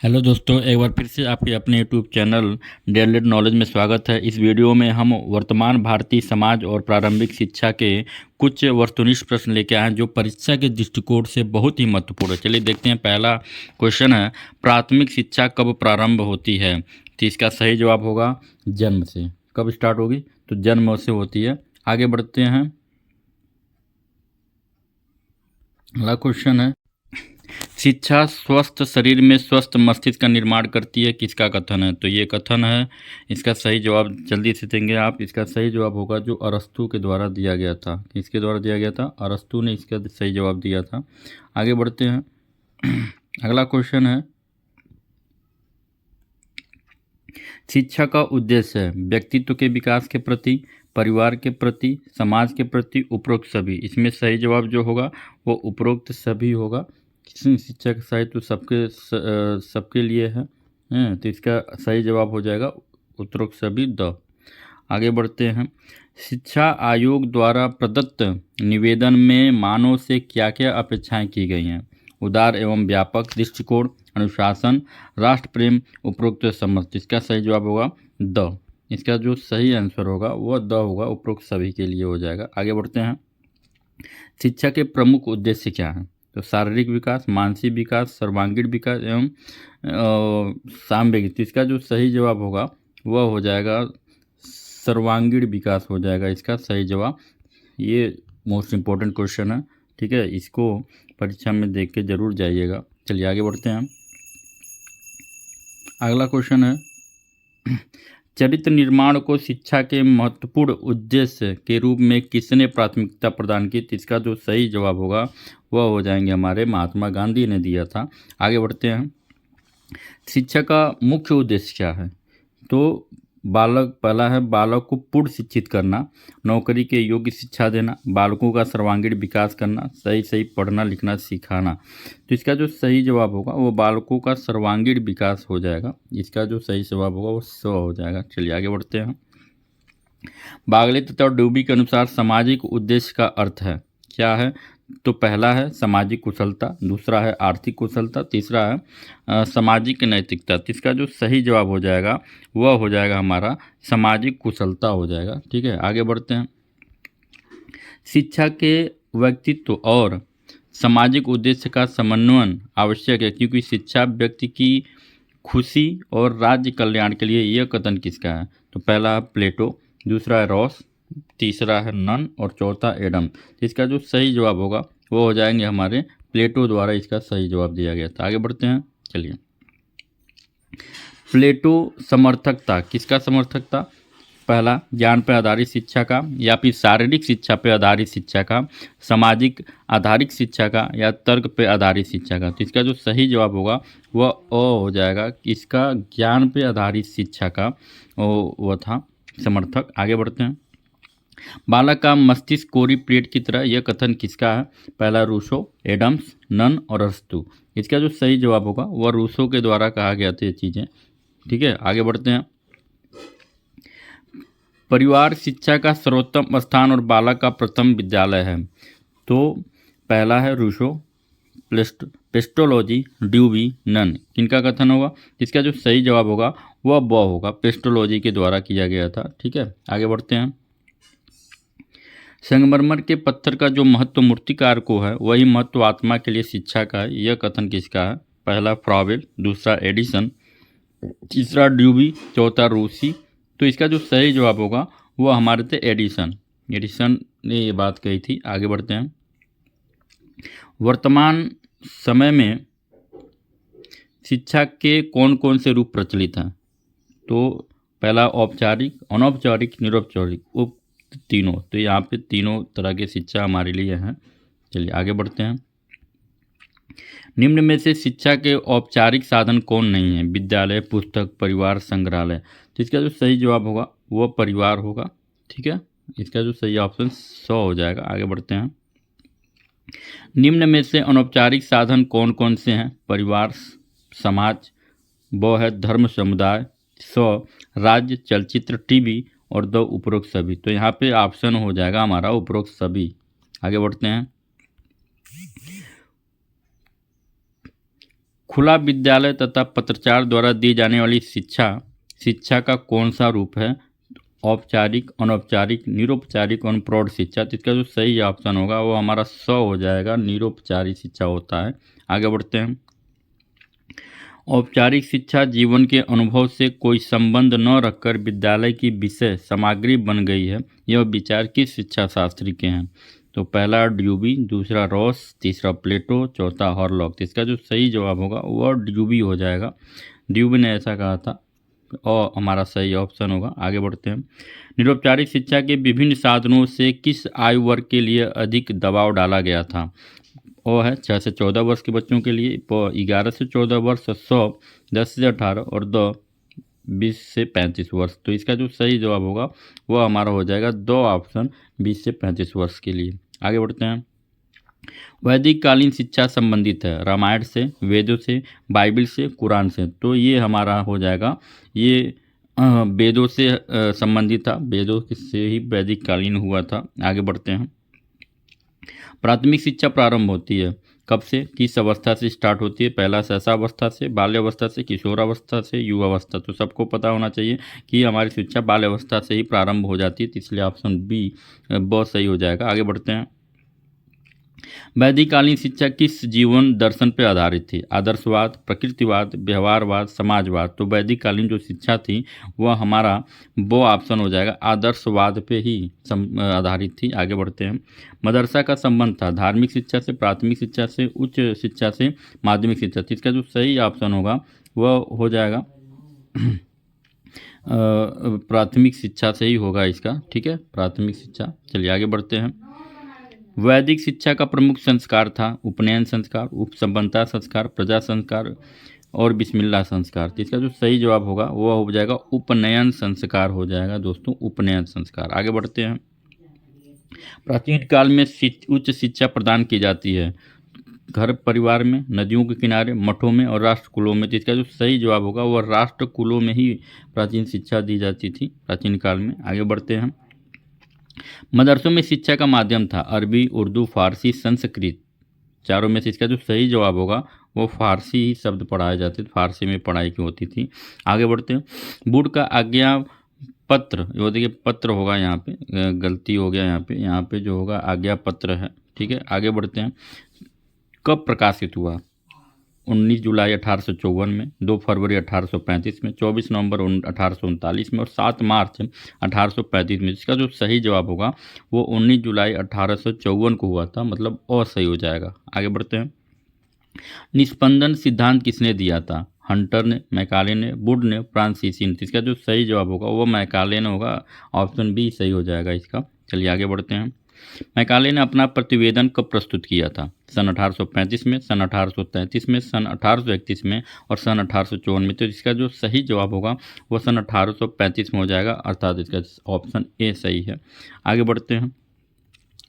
Hello दोस्तों, एक बार फिर से आपके अपने यूट्यूब चैनल डेली नॉलेज में स्वागत है। इस वीडियो में हम वर्तमान भारतीय समाज और प्रारंभिक शिक्षा के कुछ वस्तुनिष्ठ प्रश्न लेके आए हैं जो परीक्षा के दृष्टिकोण से बहुत ही महत्वपूर्ण है। चलिए देखते हैं। पहला क्वेश्चन है, प्राथमिक शिक्षा कब प्रारंभ होती है? तो इसका सही जवाब होगा जन्म से। कब स्टार्ट होगी? तो जन्म से होती है। आगे बढ़ते हैं। अगला क्वेश्चन है, शिक्षा स्वस्थ शरीर में स्वस्थ मस्तिष्क का निर्माण करती है, किसका कथन है? तो ये कथन है। इसका सही जवाब जल्दी से देंगे आप। इसका सही जवाब होगा जो अरस्तू के द्वारा दिया गया था। किसके द्वारा दिया गया था? अरस्तू ने इसका सही जवाब दिया था। आगे बढ़ते हैं। अगला क्वेश्चन है, शिक्षा का उद्देश्य है व्यक्तित्व के विकास के प्रति, परिवार के प्रति, समाज के प्रति, उपरोक्त सभी। इसमें सही जवाब जो होगा वो उपरोक्त सभी होगा। शिक्षा का सही तो सबके लिए है। तो इसका सही जवाब हो जाएगा उपरोक्त सभी द। आगे बढ़ते हैं। शिक्षा आयोग द्वारा प्रदत्त निवेदन में मानव से क्या क्या अपेक्षाएं की गई हैं? उदार एवं व्यापक दृष्टिकोण, अनुशासन, राष्ट्र प्रेम, उपरोक्त समझ। इसका सही जवाब होगा द। इसका जो सही आंसर होगा वह द होगा, उपरोक्त सभी के लिए हो जाएगा। आगे बढ़ते हैं। शिक्षा के प्रमुख उद्देश्य क्या हैं? तो शारीरिक विकास, मानसिक विकास, सर्वांगीण विकास एवं सामवेगिक। तो इसका जो सही जवाब होगा वह हो जाएगा सर्वांगीण विकास हो जाएगा इसका सही जवाब। ये मोस्ट इम्पोर्टेंट क्वेश्चन है, ठीक है। इसको परीक्षा में देख के जरूर जाइएगा। चलिए आगे बढ़ते हैं। अगला क्वेश्चन है, चरित्र निर्माण को शिक्षा के महत्वपूर्ण उद्देश्य के रूप में किसने प्राथमिकता प्रदान की? तो इसका जो सही जवाब होगा वह हो जाएंगे हमारे महात्मा गांधी ने दिया था। आगे बढ़ते हैं। शिक्षा का मुख्य उद्देश्य क्या है? तो पहला है बालक को पूर्ण शिक्षित करना, नौकरी के योग्य शिक्षा देना, बालकों का सर्वांगीण विकास करना, सही सही पढ़ना लिखना सिखाना। तो इसका जो सही जवाब होगा वो बालकों का सर्वांगीण विकास हो जाएगा। इसका जो सही जवाब होगा वो स हो जाएगा। चलिए आगे बढ़ते हैं। बागले तथा डूबी के अनुसार सामाजिक उद्देश्य का अर्थ है क्या है? तो पहला है सामाजिक कुशलता, दूसरा है आर्थिक कुशलता, तीसरा है सामाजिक नैतिकता। तो इसका जो सही जवाब हो जाएगा वह हो जाएगा हमारा सामाजिक कुशलता हो जाएगा, ठीक है। आगे बढ़ते हैं। शिक्षा के व्यक्तित्व और सामाजिक उद्देश्य का समन्वय आवश्यक है क्योंकि शिक्षा व्यक्ति की खुशी और राज्य कल्याण के लिए। यह कथन किसका है? तो पहला है प्लेटो, दूसरा है रॉस, तीसरा है नन और चौथा एडम। तो इसका जो सही जवाब होगा वो हो जाएंगे हमारे प्लेटो द्वारा इसका सही जवाब दिया गया था। आगे बढ़ते हैं। चलिए, प्लेटो समर्थक था, किसका समर्थक था? पहला ज्ञान पर आधारित शिक्षा का, या फिर शारीरिक शिक्षा पर आधारित शिक्षा का, सामाजिक आधारित शिक्षा का, या तर्क पर आधारित शिक्षा का। तो इसका जो सही जवाब होगा वह हो जाएगा। इसका ज्ञान पर आधारित शिक्षा का वो था समर्थक। आगे बढ़ते हैं। बालक का मस्तिष्क कोरी प्लेट की तरह, यह कथन किसका है? पहला रूसो, एडम्स, नन और अरस्तू। इसका जो सही जवाब होगा वह रूसो के द्वारा कहा गया था ये चीज़ें, ठीक है। आगे बढ़ते हैं। परिवार शिक्षा का सर्वोत्तम स्थान और बालक का प्रथम विद्यालय है। तो पहला है रूसो, पेस्टोलॉजी, ड्यूबी, नन। किनका कथन होगा? इसका जो सही जवाब होगा वह ब होगा, पेस्टोलॉजी के द्वारा किया गया था, ठीक है। आगे बढ़ते हैं। संगमरमर के पत्थर का जो महत्व मूर्तिकार को है वही महत्व आत्मा के लिए शिक्षा का है। यह कथन किसका है? पहला फ्रावेल, दूसरा एडिसन, तीसरा ड्यूबी, चौथा रूसी। तो इसका जो सही जवाब होगा वह हमारे थे एडिसन। एडिसन ने ये बात कही थी। आगे बढ़ते हैं। वर्तमान समय में शिक्षा के कौन कौन से रूप प्रचलित हैं? तो पहला औपचारिक, अनौपचारिक, निरौपचारिक, तीनों। तो यहाँ पे तीनों तरह की शिक्षा हमारे लिए हैं। चलिए आगे बढ़ते हैं। निम्न में से शिक्षा के औपचारिक साधन कौन नहीं है? विद्यालय, पुस्तक, परिवार, संग्रहालय। तो इसका जो सही जवाब होगा वह परिवार होगा, ठीक है। इसका जो सही ऑप्शन 100 हो जाएगा। आगे बढ़ते हैं। निम्न में से अनौपचारिक साधन कौन कौन से हैं? परिवार, समाज, वो है धर्म समुदाय, 100 राज्य, चलचित्र, टीवी और 2 उपरोक्त सभी। तो यहाँ पे ऑप्शन हो जाएगा हमारा उपरोक्त सभी। आगे बढ़ते हैं। खुला विद्यालय तथा पत्राचार द्वारा दी जाने वाली शिक्षा का कौन सा रूप है? औपचारिक, अनौपचारिक, निरौपचारिक और प्रौढ़ शिक्षा। तो इसका जो सही ऑप्शन होगा वो हमारा 100 हो जाएगा, निरौपचारिक शिक्षा होता है। आगे बढ़ते हैं। औपचारिक शिक्षा जीवन के अनुभव से कोई संबंध न रखकर विद्यालय की विषय सामग्री बन गई है। यह विचार किस शिक्षा शास्त्री के हैं? तो पहला ड्यूबी, दूसरा रॉस, तीसरा प्लेटो, चौथा हॉरलॉक। तो इसका जो सही जवाब होगा वह ड्यूबी हो जाएगा। ड्यूबी ने ऐसा कहा था और हमारा सही ऑप्शन होगा। आगे बढ़ते हैं। निरौपचारिक शिक्षा के विभिन्न साधनों से किस आयु वर्ग के लिए अधिक दबाव डाला गया था? वो है 6 से 14 वर्ष के बच्चों के लिए, 11 से 14 वर्ष, 100 10 से 18 और 2 20 से 35 वर्ष। तो इसका जो सही जवाब होगा वो हमारा हो जाएगा 2 ऑप्शन 20 से 35 वर्ष के लिए। आगे बढ़ते हैं। वैदिक कालीन शिक्षा संबंधित है रामायण से, वेदों से, बाइबल से, कुरान से। तो ये हमारा हो जाएगा, ये वेदों से संबंधित था, वेदों से ही वैदिक कालीन हुआ था। आगे बढ़ते हैं। प्राथमिक शिक्षा प्रारंभ होती है कब से, किस अवस्था से स्टार्ट होती है? पहला शैशवावस्था से, बाल्यावस्था से, किशोरावस्था से, युवावस्था। तो सबको पता होना चाहिए कि हमारी शिक्षा बाल्यावस्था से ही प्रारंभ हो जाती है, तो इसलिए ऑप्शन बी बहुत सही हो जाएगा। आगे बढ़ते हैं। वैदिककालीन शिक्षा किस जीवन दर्शन पर आधारित थी? आदर्शवाद, प्रकृतिवाद, व्यवहारवाद, समाजवाद। तो वैदिककालीन जो शिक्षा थी वह हमारा वो ऑप्शन हो जाएगा, आदर्शवाद पे ही आधारित थी। आगे बढ़ते हैं। मदरसा का संबंध था धार्मिक शिक्षा से, प्राथमिक शिक्षा से, उच्च शिक्षा से, माध्यमिक शिक्षा से। इसका जो सही ऑप्शन होगा वह हो जाएगा प्राथमिक शिक्षा से ही होगा इसका। ठीक है, प्राथमिक शिक्षा। चलिए आगे बढ़ते हैं। वैदिक शिक्षा का प्रमुख संस्कार था उपनयन संस्कार, उपसंपन्नता संस्कार, प्रजा संस्कार और बिस्मिल्लाह संस्कार। तो इसका जो सही जवाब होगा वह हो जाएगा उपनयन संस्कार हो जाएगा दोस्तों, उपनयन संस्कार। आगे बढ़ते हैं। प्राचीन काल में उच्च शिक्षा प्रदान की जाती है घर परिवार में, नदियों के किनारे, मठों में और राष्ट्र कुलों में। तो इसका जो सही जवाब होगा वह राष्ट्र कुलों में ही प्राचीन शिक्षा दी जाती थी प्राचीन काल में। आगे बढ़ते हैं। मदरसों में शिक्षा का माध्यम था अरबी, उर्दू, फारसी, संस्कृत। चारों में से इसका जो सही जवाब होगा वो फारसी ही शब्द पढ़ाए जाते थे, फारसी में पढ़ाई की होती थी। आगे बढ़ते हैं। बुड का आज्ञा पत्र, वो देखिए पत्र होगा, यहाँ पे गलती हो गया, यहाँ पे जो होगा आज्ञा पत्र है। ठीक है, आगे बढ़ते हैं। कब प्रकाशित हुआ? 19 जुलाई 1854 में, 2 फरवरी 1835 में, 24 नवंबर 1839 में और 7 मार्च 1835 में। इसका जो सही जवाब होगा वो 19 जुलाई 1854 को हुआ था, मतलब और सही हो जाएगा। आगे बढ़ते हैं। निस्पंदन सिद्धांत किसने दिया था? हंटर ने, मैकाले ने, वुड ने, फ्रांसीसी ने। इसका जो सही जवाब होगा वो मैकाले ने होगा, ऑप्शन बी सही हो जाएगा इसका। चलिए आगे बढ़ते हैं। मैकाले ने अपना प्रतिवेदन कब प्रस्तुत किया था? सन 1835 में, सन 1833 में, सन 1831 में और सन 1854 में। तो इसका जो सही जवाब होगा वह सन 1835 में हो जाएगा, अर्थात इसका ऑप्शन ए सही है। आगे बढ़ते हैं।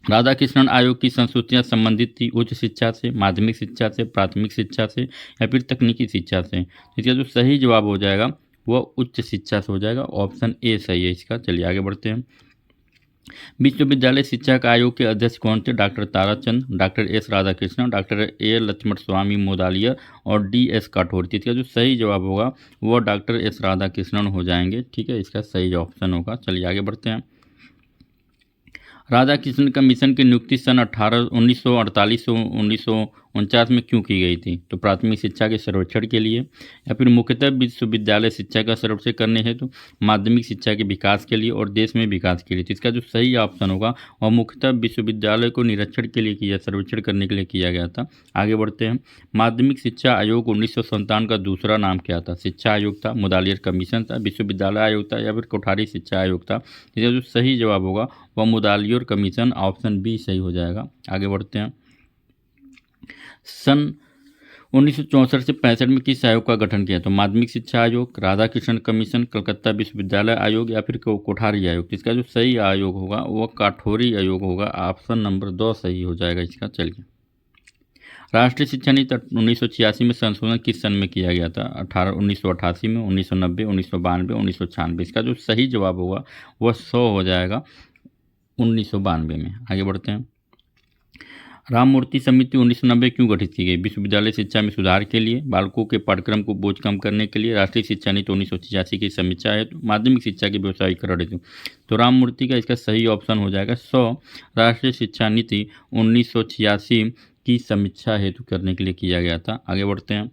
राधाकृष्णन आयोग की संस्तुतियाँ संबंधित थी उच्च शिक्षा से, माध्यमिक शिक्षा से, प्राथमिक शिक्षा से या फिर तकनीकी शिक्षा से। इसका जो सही जवाब हो जाएगा वह उच्च शिक्षा से हो जाएगा, ऑप्शन ए सही है इसका। चलिए आगे बढ़ते हैं। विश्वविद्यालय शिक्षा आयोग के अध्यक्ष कौन थे? Doctor Tarachand, doctor S Radhakrishnan, doctor A Lakshmana Swami Mudaliar और डी एस काठोर। इसका जो सही जवाब होगा वह डॉक्टर एस राधाकृष्णन हो जाएंगे। ठीक है, इसका सही ऑप्शन होगा। चलिए आगे बढ़ते हैं। राधाकृष्णन का मिशन की नियुक्ति सन 1948 से 1949 में क्यों की गई थी? तो प्राथमिक शिक्षा के सर्वेक्षण के लिए या फिर मुख्यतः विश्वविद्यालय शिक्षा का सर्वेक्षण करने हेतु, माध्यमिक शिक्षा के विकास के लिए और देश में विकास के लिए। तो इसका जो सही ऑप्शन होगा वह मुख्यतः विश्वविद्यालय को निरीक्षण के लिए किया, सर्वेक्षण करने के लिए किया गया था। आगे बढ़ते हैं। माध्यमिक शिक्षा आयोग 1957 का दूसरा नाम क्या था? शिक्षा आयोग था, मुदालियर कमीशन था, विश्वविद्यालय आयोग था या फिर कोठारी शिक्षा आयोग था? इसका जो सही जवाब होगा वह मुदालियर कमीशन, ऑप्शन बी सही हो जाएगा। आगे बढ़ते हैं। सन 1964 से 65 में किस आयोग का गठन किया? तो माध्यमिक शिक्षा आयोग, राधाकृष्णन कमीशन, कलकत्ता विश्वविद्यालय आयोग या फिर कोठारी आयोग। इसका जो सही आयोग होगा वह काठोरी आयोग होगा, ऑप्शन नंबर 2 सही हो जाएगा इसका। चलिए। राष्ट्रीय शिक्षा नीति 1986 में संशोधन किस सन में किया गया था? 1988 में, 1990, 1992, 1996। इसका जो सही जवाब होगा वह 100 हो जाएगा, 1992 में। आगे बढ़ते हैं। राममूर्ति समिति 1990 क्यों गठित की गई? विश्वविद्यालय शिक्षा में सुधार के लिए, बालकों के पाठ्यक्रम को बोझ कम करने के लिए, राष्ट्रीय शिक्षा नीति 1986 की समीक्षा हेतु, माध्यमिक शिक्षा के व्यवसायीकरण हेतु। तो राममूर्ति का इसका सही ऑप्शन हो जाएगा 100 राष्ट्रीय शिक्षा नीति 1986 की समीक्षा हेतु करने के लिए किया गया था। आगे बढ़ते हैं।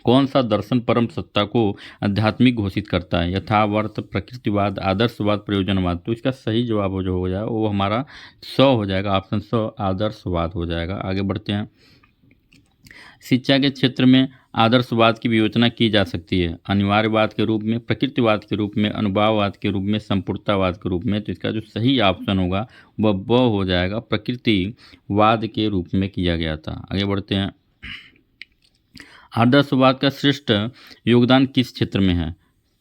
कौन सा दर्शन परम सत्ता को आध्यात्मिक घोषित करता है? यथावर्त, प्रकृतिवाद, आदर्शवाद, प्रयोजनवाद। तो इसका सही जवाब जो हो जाएगा वो हमारा 100 हो जाएगा, ऑप्शन 100 आदर्शवाद हो जाएगा। आगे बढ़ते हैं। शिक्षा के क्षेत्र में आदर्शवाद की विवेचना की जा सकती है अनिवार्यवाद के रूप में, प्रकृतिवाद के रूप में, अनुभाववाद के रूप में, संपूर्णतावाद के रूप में। तो इसका जो सही ऑप्शन होगा वह ब हो जाएगा, प्रकृतिवाद के रूप में किया गया था। आगे बढ़ते हैं। आदर्शवाद का श्रेष्ठ योगदान किस क्षेत्र में है?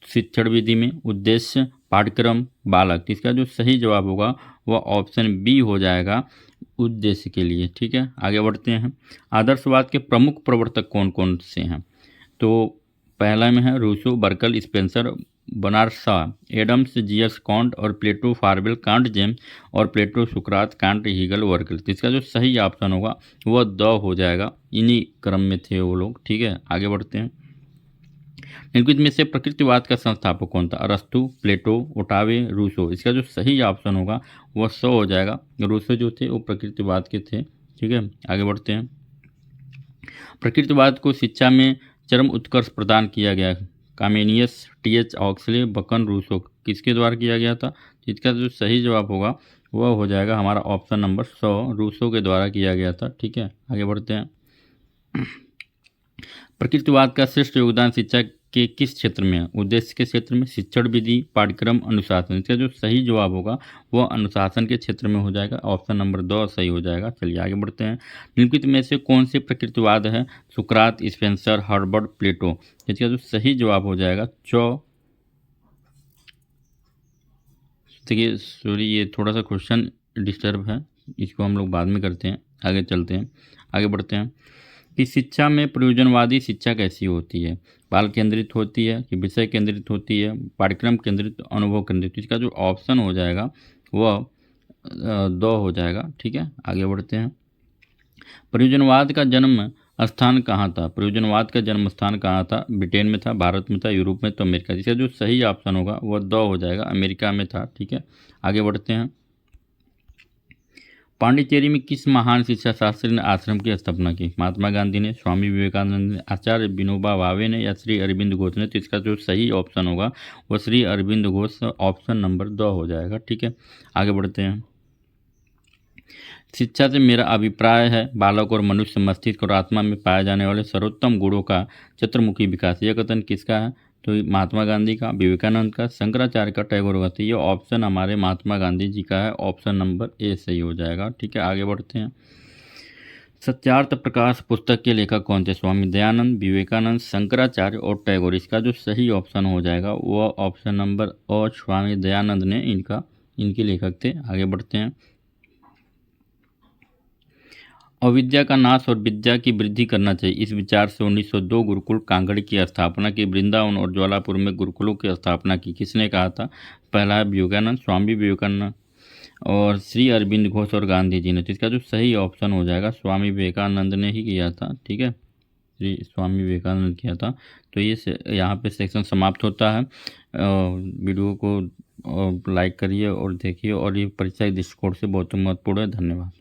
शिक्षण विधि में, उद्देश्य, पाठ्यक्रम, बालक। इसका जो सही जवाब होगा वह ऑप्शन बी हो जाएगा, उद्देश्य के लिए। ठीक है, आगे बढ़ते हैं। आदर्शवाद के प्रमुख प्रवर्तक कौन कौन से हैं? तो पहला में है Rousseau, Berkeley, Spencer, Bernard Shaw, Adams, जीएस, कांट और प्लेटो, फारवेल, कांट, जेम्स और प्लेटो, सुकरात, कांट, हीगल, वर्कल। तो इसका जो सही ऑप्शन होगा वह द हो जाएगा, इन्हीं क्रम में थे वो लोग। ठीक है, आगे बढ़ते हैं। निम्नलिखित में से प्रकृतिवाद का संस्थापक कौन था? अरस्तु, प्लेटो, ओटावे, रूसो। इसका जो सही ऑप्शन होगा वह 100 हो जाएगा। रूसो जो थे वो प्रकृतिवाद के थे। ठीक है, आगे बढ़ते हैं। प्रकृतिवाद को शिक्षा में चरम उत्कर्ष प्रदान किया गया। कामेनियस, टीएच ऑक्सले, बकन, रूसो। किसके द्वारा किया गया था? इसका जो सही जवाब होगा वह हो जाएगा हमारा ऑप्शन नंबर 100, रूसो के द्वारा किया गया था। ठीक है, आगे बढ़ते हैं। प्रकृतिवाद का श्रेष्ठ योगदान शिक्षा के किस क्षेत्र में है? उद्देश्य के क्षेत्र में, शिक्षण विधि, पाठ्यक्रम, अनुशासन। इसका जो सही जवाब होगा वह अनुशासन के क्षेत्र में हो जाएगा, ऑप्शन नंबर 2 सही हो जाएगा। चलिए आगे बढ़ते हैं। निम्नलिखित में से कौन से प्रकृतिवाद है? सुकरात, स्पेंसर, हर्बर्ट, प्लेटो। इसका जो सही जवाब हो जाएगा देखिए सॉरी, ये थोड़ा सा क्वेश्चन डिस्टर्ब है, इसको हम लोग बाद में करते हैं। आगे चलते हैं, आगे बढ़ते हैं। कि शिक्षा में प्रयोजनवादी शिक्षा कैसी होती है? बाल केंद्रित होती है कि विषय केंद्रित होती है, पाठ्यक्रम केंद्रित, अनुभव केंद्रित। इसका जो ऑप्शन हो जाएगा वह 2 हो जाएगा। ठीक है, आगे बढ़ते हैं। प्रयोजनवाद का जन्म स्थान कहाँ था? प्रयोजनवाद का जन्म स्थान कहाँ था? ब्रिटेन में था, भारत में था, यूरोप में, तो अमेरिका। इसका जो सही ऑप्शन होगा वह 2 हो जाएगा, अमेरिका में था। ठीक है, आगे बढ़ते हैं। पांडिचेरी में किस महान शिक्षा शास्त्री ने आश्रम की स्थापना की? महात्मा गांधी ने, स्वामी विवेकानंद ने, आचार्य विनोबा भावे ने या श्री अरविंद घोष ने। तो इसका जो सही ऑप्शन होगा वह श्री अरविंद घोष, ऑप्शन नंबर 2 हो जाएगा। ठीक है, आगे बढ़ते हैं। शिक्षा से मेरा अभिप्राय है बालक और मनुष्य मस्तिष्क और आत्मा में पाए जाने वाले सर्वोत्तम गुणों का चतुर्मुखी विकास। यह कथन किसका है? तो महात्मा गांधी का, विवेकानंद का, शंकराचार्य का, टैगोर का। तो ये ऑप्शन हमारे महात्मा गांधी जी का है, ऑप्शन नंबर ए सही हो जाएगा। ठीक है, आगे बढ़ते हैं। सत्यार्थ प्रकाश पुस्तक के लेखक कौन थे? स्वामी दयानंद, विवेकानंद, शंकराचार्य और टैगोर। इसका जो सही ऑप्शन हो जाएगा वह ऑप्शन नंबर और स्वामी दयानंद ने इनके लेखक थे। आगे बढ़ते हैं। अविद्या का नाश और विद्या की वृद्धि करना चाहिए, इस विचार से 1902 गुरुकुल कांगड़ी की स्थापना की। वृंदावन और ज्वालापुर में गुरुकुलों की स्थापना की। किसने कहा था? पहला है विवेकानंद, स्वामी विवेकानंद और श्री अरविंद घोष और गांधी जी ने। तो इसका जो सही ऑप्शन हो जाएगा स्वामी विवेकानंद ने ही किया था। ठीक है, श्री स्वामी विवेकानंद किया था। तो ये यहाँ पे सेक्शन समाप्त होता है। वीडियो को लाइक करिए और देखिए, और ये परीक्षा दृष्टिकोण से बहुत महत्वपूर्ण है। धन्यवाद।